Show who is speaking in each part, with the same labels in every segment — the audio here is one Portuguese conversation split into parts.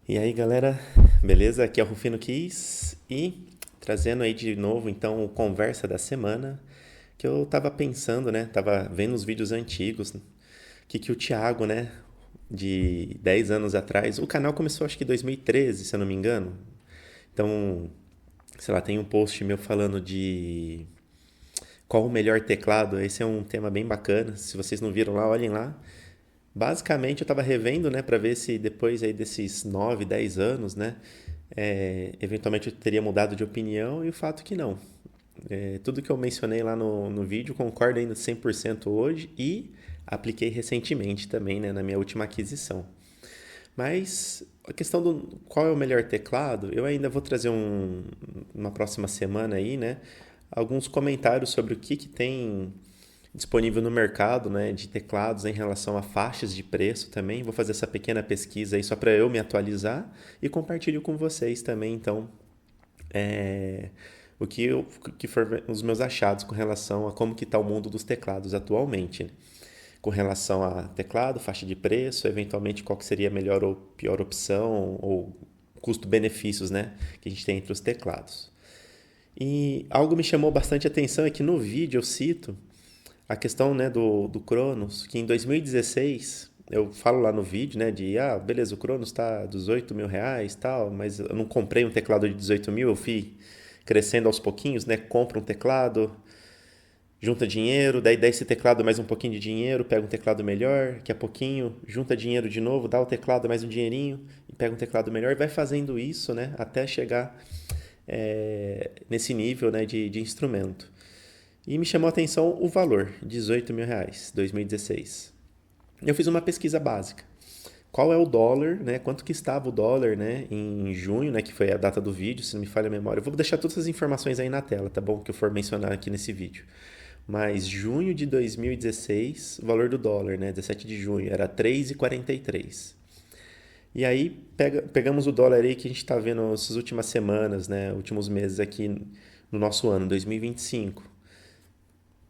Speaker 1: E aí, galera, beleza? Aqui é o Rufino Kiss e trazendo aí de novo então o conversa da semana que eu tava pensando, né? Tava vendo os vídeos antigos, que o Thiago, né, de 10 anos atrás, o canal começou acho que em 2013, se eu não me engano. Então, sei lá, tem um post meu falando de qual o melhor teclado. Esse é um tema bem bacana. Se vocês não viram lá, olhem lá. Basicamente, eu estava revendo, né, para ver se depois aí desses 9, 10 anos, né, eventualmente eu teria mudado de opinião e o fato que não. Tudo que eu mencionei lá no vídeo concordo ainda 100% hoje e apliquei recentemente também, né, na minha última aquisição. Mas a questão do qual é o melhor teclado, eu ainda vou trazer uma próxima semana aí, né, alguns comentários sobre o que tem disponível no mercado, né, de teclados em relação a faixas de preço também. Vou fazer essa pequena pesquisa aí só para eu me atualizar e compartilho com vocês também, então, é, o que for os meus achados com relação a como que está o mundo dos teclados atualmente, né? Com relação a teclado, faixa de preço, eventualmente qual que seria a melhor ou pior opção ou custo-benefícios, né, que a gente tem entre os teclados. E algo me chamou bastante atenção é que no vídeo eu cito a questão, né, do Cronos, que em 2016, eu falo lá no vídeo, né, beleza, o Cronos está R$ 18.000 tal, mas eu não comprei um teclado de 18 mil, eu fui crescendo aos pouquinhos, né, compro um teclado, junta dinheiro, daí dá esse teclado mais um pouquinho de dinheiro, pega um teclado melhor, daqui a pouquinho junta dinheiro de novo, dá o teclado mais um dinheirinho, e pega um teclado melhor, e vai fazendo isso, né, até chegar nesse nível, né, de instrumento. E me chamou a atenção o valor, R$ 18.000, 2016. Eu fiz uma pesquisa básica. Qual é o dólar, né? Quanto que estava o dólar, né? Em junho, né? Que foi a data do vídeo, se não me falha a memória. Eu vou deixar todas as informações aí na tela, tá bom? Que eu for mencionar aqui nesse vídeo. Mas junho de 2016, o valor do dólar, né? 17 de junho, era 3,43. E aí pegamos o dólar aí que a gente está vendo essas últimas semanas, né? Últimos meses aqui no nosso ano, 2025.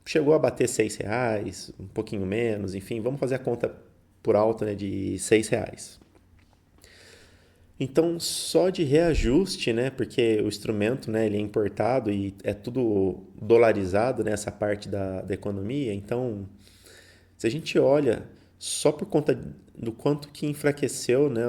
Speaker 1: Chegou a bater R$ 6, um pouquinho menos, enfim, vamos fazer a conta por alto, né, de R$ 6. Então, só de reajuste, né, porque o instrumento, né, ele é importado e é tudo dolarizado, né, essa parte da economia. Então, se a gente olha só por conta do quanto que enfraqueceu, né,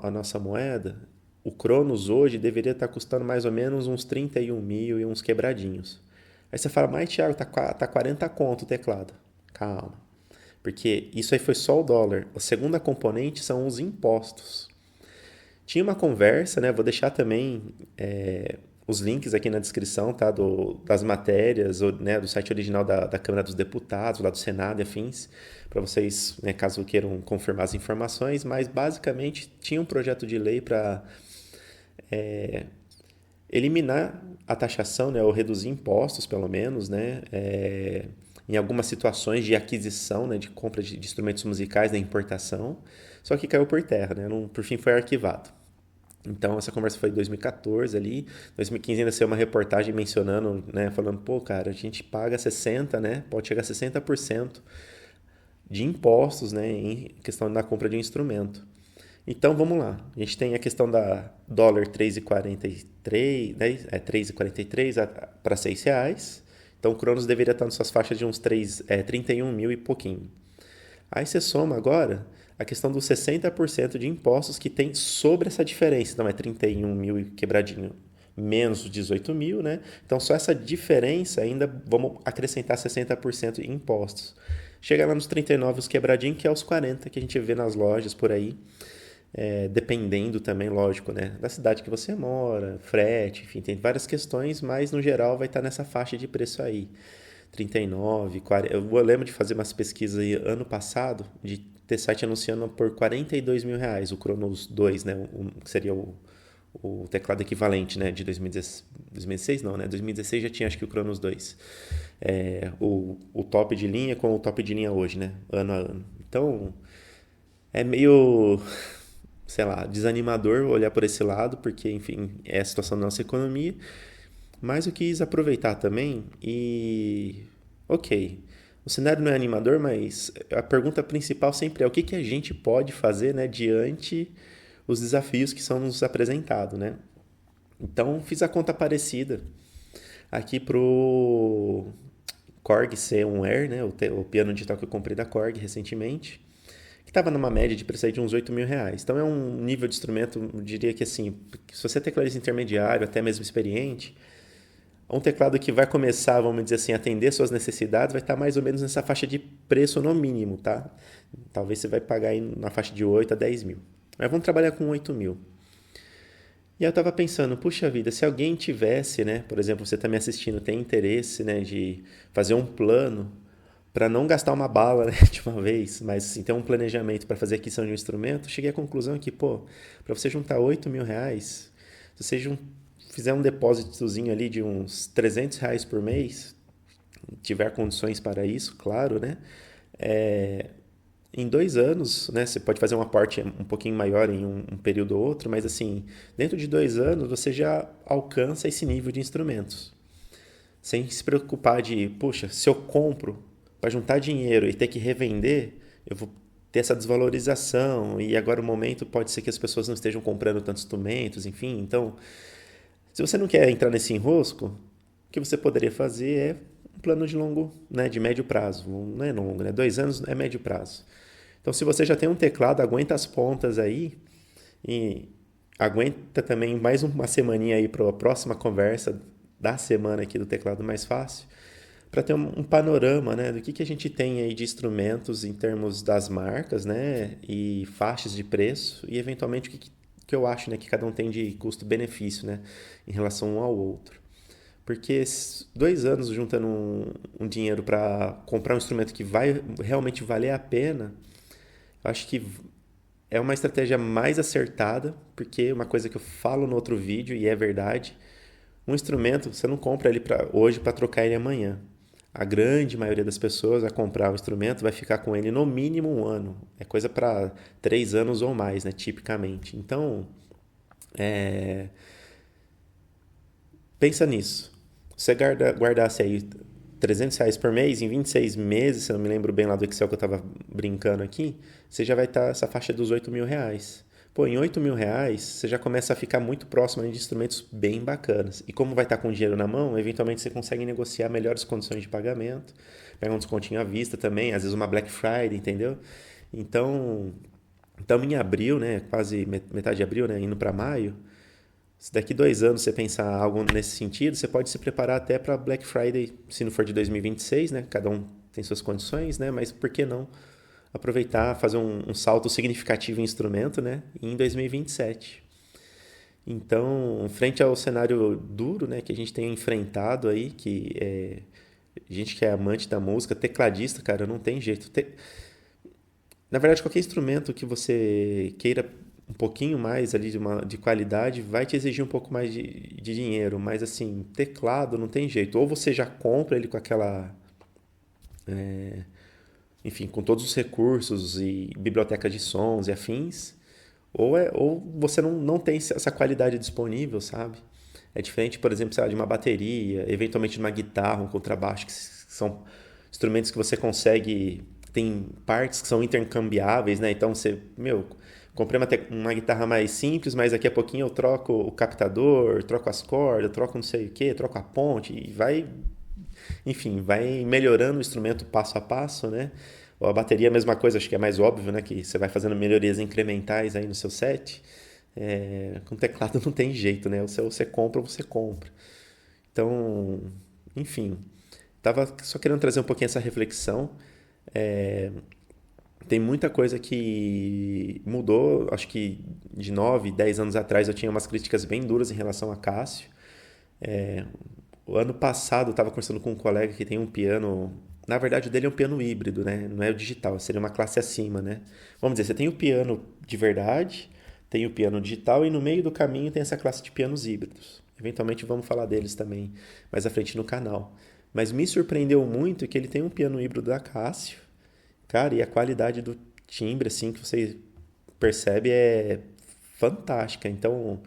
Speaker 1: a nossa moeda, o Cronos hoje deveria estar custando mais ou menos uns 31 mil e uns quebradinhos. Aí você fala, mas Thiago, tá 40 conto o teclado. Calma. Porque isso aí foi só o dólar. A segunda componente são os impostos. Tinha uma conversa, né? Vou deixar também os links aqui na descrição, tá? Das matérias, né? Do site original da Câmara dos Deputados, lá do Senado e afins, para vocês, né, caso queiram confirmar as informações. Mas basicamente tinha um projeto de lei para eliminar a taxação, né, ou reduzir impostos, pelo menos, né, em algumas situações de aquisição, né, de compra de instrumentos musicais, da importação, só que caiu por terra, né, não, por fim foi arquivado. Então essa conversa foi em 2014 ali, 2015 ainda saiu uma reportagem mencionando, né, falando, pô, cara, a gente paga 60, né, pode chegar a 60% de impostos, né, em questão da compra de um instrumento. Então vamos lá. A gente tem a questão da dólar 3,43, né? 3,43 para R$ 6. Então o Cronos deveria estar nas suas faixas de uns 31 mil e pouquinho. Aí você soma agora a questão dos 60% de impostos que tem sobre essa diferença. Então é 31 mil e quebradinho menos os 18 mil, né? Então só essa diferença ainda vamos acrescentar 60% em impostos. Chega lá nos 39 os quebradinhos, que é os 40 que a gente vê nas lojas por aí, dependendo também, lógico, né, da cidade que você mora, frete, enfim, tem várias questões, mas no geral vai estar nessa faixa de preço aí. 39, 40. Eu lembro de fazer umas pesquisas aí ano passado, de ter site anunciando por R$ 42.000 o Cronos 2, né, que seria o teclado equivalente, né, de 2016, 2016 não, né, 2016 já tinha acho que o Cronos 2. O top de linha com o top de linha hoje, né, ano a ano. Então, é meio, sei lá, desanimador olhar por esse lado, porque, enfim, é a situação da nossa economia. Mas eu quis aproveitar também e. Ok, o cenário não é animador, mas a pergunta principal sempre é o que a gente pode fazer, né, diante os desafios que são nos apresentados, né? Então, fiz a conta parecida aqui pro Korg C1R, né? O piano digital que eu comprei da Korg recentemente, que estava numa média de preço aí de uns R$ 8.000. Então, é um nível de instrumento, eu diria que assim, se você é tecladista intermediário, até mesmo experiente, um teclado que vai começar, vamos dizer assim, a atender suas necessidades, vai estar mais ou menos nessa faixa de preço no mínimo, tá? Talvez você vai pagar aí na faixa de 8 a 10 mil. Mas vamos trabalhar com 8 mil. E aí eu tava pensando, puxa vida, se alguém tivesse, né, por exemplo, você está me assistindo, tem interesse, né, de fazer um plano para não gastar uma bala, né, de uma vez, mas assim, ter um planejamento para fazer a aquisição de um instrumento, cheguei à conclusão que, pô, para você juntar R$ 8.000, se você fizer um depósitozinho ali de uns R$ 300 por mês, tiver condições para isso, claro, né, em 2 anos, né, você pode fazer um aporte um pouquinho maior em um período ou outro, mas assim, dentro de 2 anos você já alcança esse nível de instrumentos. Sem se preocupar de, puxa, se eu compro para juntar dinheiro e ter que revender, eu vou ter essa desvalorização e agora o momento pode ser que as pessoas não estejam comprando tantos instrumentos, enfim. Então, se você não quer entrar nesse enrosco, o que você poderia fazer é um plano de longo, né, de médio prazo. Não é longo, né? 2 anos é médio prazo. Então, se você já tem um teclado, aguenta as pontas aí e aguenta também mais uma semaninha aí para a próxima conversa da semana aqui do teclado mais fácil, para ter um panorama, né, do que a gente tem aí de instrumentos em termos das marcas, né, e faixas de preço e eventualmente o que eu acho, né, que cada um tem de custo-benefício, né, em relação um ao outro. Porque 2 anos juntando um dinheiro para comprar um instrumento que vai realmente valer a pena, eu acho que é uma estratégia mais acertada, porque uma coisa que eu falo no outro vídeo, e é verdade, um instrumento você não compra ele hoje para trocar ele amanhã. A grande maioria das pessoas vai comprar o instrumento, vai ficar com ele no mínimo um ano. É coisa para 3 anos ou mais, né, tipicamente. Então, pensa nisso. Se você guardasse aí R$ 300 por mês, em 26 meses, se eu não me lembro bem lá do Excel que eu estava brincando aqui, você já vai estar essa faixa dos R$ 8.000. Pô, em R$ 8.000, você já começa a ficar muito próximo de instrumentos bem bacanas. E como vai estar com dinheiro na mão, eventualmente você consegue negociar melhores condições de pagamento, pega um descontinho à vista também, às vezes uma Black Friday, entendeu? Então, em abril, né, quase metade de abril, né, indo para maio, se daqui 2 anos você pensar algo nesse sentido, você pode se preparar até para Black Friday, se não for de 2026, né? Cada um tem suas condições, né? Mas por que não aproveitar, fazer um salto significativo em instrumento, né? Em 2027. Então, frente ao cenário duro, né, que a gente tem enfrentado aí, que é gente que é amante da música, tecladista, cara, não tem jeito. Na verdade, qualquer instrumento que você queira um pouquinho mais ali de qualidade vai te exigir um pouco mais de dinheiro, mas assim, teclado não tem jeito. Ou você já compra ele com aquela, enfim, com todos os recursos e biblioteca de sons e afins, ou você não tem essa qualidade disponível, sabe? É diferente, por exemplo, sei lá, de uma bateria, eventualmente de uma guitarra, um contrabaixo, que são instrumentos que você consegue. Tem partes que são intercambiáveis, né? Então você, meu, comprei uma guitarra mais simples, mas daqui a pouquinho eu troco o captador, troco as cordas, troco não sei o que, troco a ponte e vai, enfim, vai melhorando o instrumento passo a passo, né? Ou a bateria, a mesma coisa, acho que é mais óbvio, né? Que você vai fazendo melhorias incrementais aí no seu set. Com teclado não tem jeito, né? Você compra ou você compra. Então, enfim, tava só querendo trazer um pouquinho essa reflexão. Tem muita coisa que mudou. Acho que de 9, 10 anos atrás eu tinha umas críticas bem duras em relação a Cássio. O ano passado eu estava conversando com um colega que tem um piano. Na verdade, o dele é um piano híbrido, né? Não é o digital, seria uma classe acima, né? Vamos dizer, você tem o piano de verdade, tem o piano digital e no meio do caminho tem essa classe de pianos híbridos. Eventualmente vamos falar deles também mais à frente no canal. Mas me surpreendeu muito que ele tem um piano híbrido da Cássio, cara, e a qualidade do timbre, assim, que você percebe é fantástica. Então,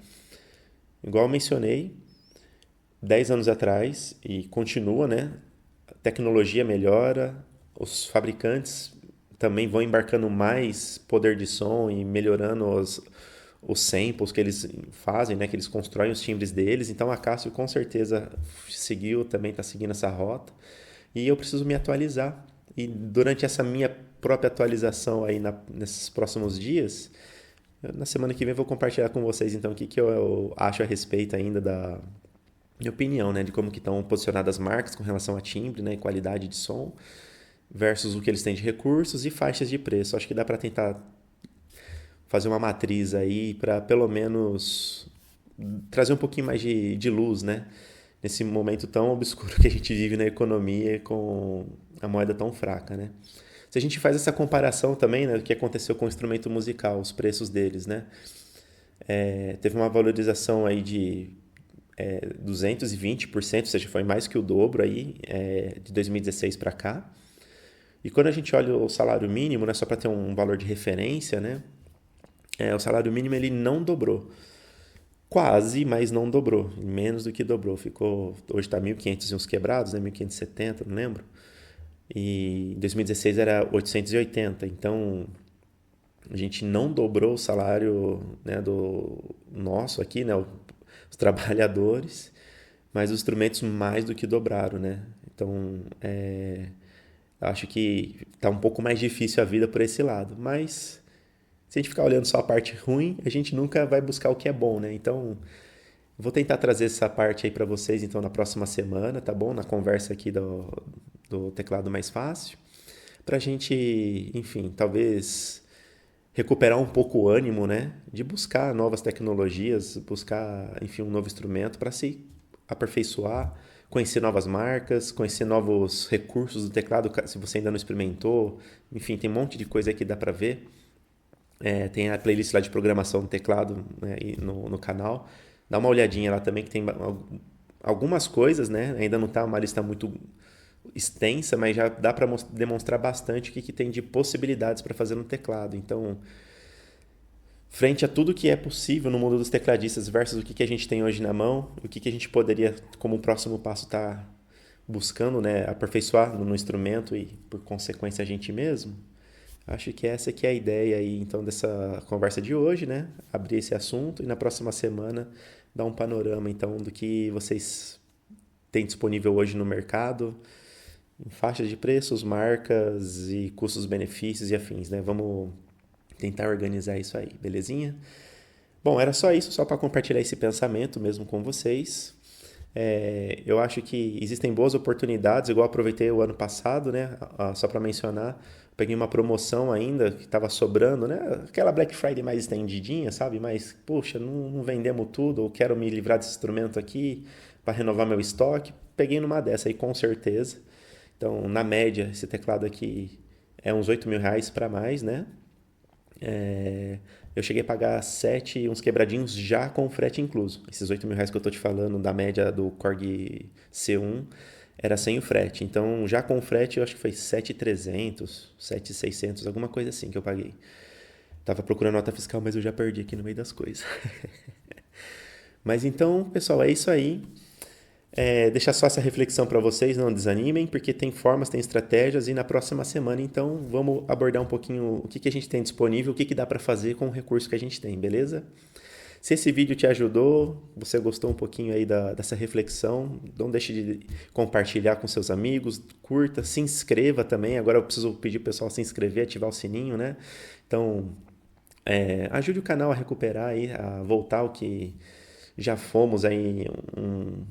Speaker 1: igual eu mencionei, 10 anos atrás e continua, né? A tecnologia melhora, os fabricantes também vão embarcando mais poder de som e melhorando os samples que eles fazem, né, que eles constroem os timbres deles. Então a Casio com certeza seguiu, também está seguindo essa rota. E eu preciso me atualizar. E durante essa minha própria atualização aí nesses próximos dias, na semana que vem eu vou compartilhar com vocês então o que eu acho a respeito ainda da minha opinião, né, de como que estão posicionadas as marcas com relação a timbre, né, e qualidade de som versus o que eles têm de recursos e faixas de preço. Acho que dá para tentar fazer uma matriz aí para pelo menos trazer um pouquinho mais de luz, né? Nesse momento tão obscuro que a gente vive na economia com a moeda tão fraca, né? Se a gente faz essa comparação também, né, do que aconteceu com o instrumento musical, os preços deles, né? Teve uma valorização aí de 220%, ou seja, foi mais que o dobro aí de 2016 para cá. E quando a gente olha o salário mínimo, né, só para ter um valor de referência, né, o salário mínimo ele não dobrou. Quase, mas não dobrou. Menos do que dobrou. Ficou, hoje está 1.500 e uns quebrados, né, 1.570, não lembro. E em 2016 era 880. Então, a gente não dobrou o salário, né, do nosso aqui, né, os trabalhadores, mas os instrumentos mais do que dobraram, né? Então, acho que está um pouco mais difícil a vida por esse lado. Mas se a gente ficar olhando só a parte ruim, a gente nunca vai buscar o que é bom, né? Então, vou tentar trazer essa parte aí para vocês então na próxima semana, tá bom? Na conversa aqui do teclado mais fácil, para a gente, enfim, talvez recuperar um pouco o ânimo, né? De buscar novas tecnologias, buscar, enfim, um novo instrumento para se aperfeiçoar, conhecer novas marcas, conhecer novos recursos do teclado, se você ainda não experimentou. Enfim, tem um monte de coisa que dá para ver. Tem a playlist lá de programação do teclado, né, no canal. Dá uma olhadinha lá também que tem algumas coisas, né? Ainda não está uma lista muito extensa, mas já dá para demonstrar bastante o que tem de possibilidades para fazer no teclado. Então, frente a tudo que é possível no mundo dos tecladistas versus o que a gente tem hoje na mão, o que a gente poderia, como próximo passo, estar buscando, né, aperfeiçoar no instrumento e, por consequência, a gente mesmo. Acho que essa aqui é a ideia aí, então, dessa conversa de hoje, né? Abrir esse assunto e na próxima semana dar um panorama, então, do que vocês têm disponível hoje no mercado, em faixas de preços, marcas e custos-benefícios e afins, né? Vamos tentar organizar isso aí, belezinha? Bom, era só isso, só para compartilhar esse pensamento mesmo com vocês. Eu acho que existem boas oportunidades, igual eu aproveitei o ano passado, né? Só para mencionar, peguei uma promoção ainda que estava sobrando, né? Aquela Black Friday mais estendidinha, sabe? Mas, puxa, não vendemos tudo, eu quero me livrar desse instrumento aqui para renovar meu estoque. Peguei numa dessa aí, com certeza. Então, na média, esse teclado aqui é uns R$ 8.000 para mais, né? Eu cheguei a pagar 7, uns quebradinhos já com frete incluso. Esses R$ 8.000 que eu tô te falando, da média do Korg C1, era sem o frete. Então, já com o frete, eu acho que foi 7.300, 7.600, alguma coisa assim que eu paguei. Tava procurando nota fiscal, mas eu já perdi aqui no meio das coisas. Mas então, pessoal, é isso aí. Deixar só essa reflexão para vocês, não desanimem, porque tem formas, tem estratégias e na próxima semana, então, vamos abordar um pouquinho o que a gente tem disponível, o que dá para fazer com o recurso que a gente tem, beleza? Se esse vídeo te ajudou, você gostou um pouquinho aí dessa reflexão, não deixe de compartilhar com seus amigos, curta, se inscreva também. Agora eu preciso pedir pro pessoal se inscrever, ativar o sininho, né? Então, ajude o canal a recuperar aí, a voltar ao que já fomos aí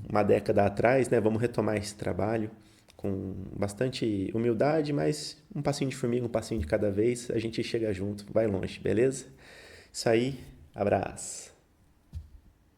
Speaker 1: uma década atrás, né? Vamos retomar esse trabalho com bastante humildade, mas um passinho de formiga, um passinho de cada vez, a gente chega junto, vai longe, beleza? Isso aí, abraço.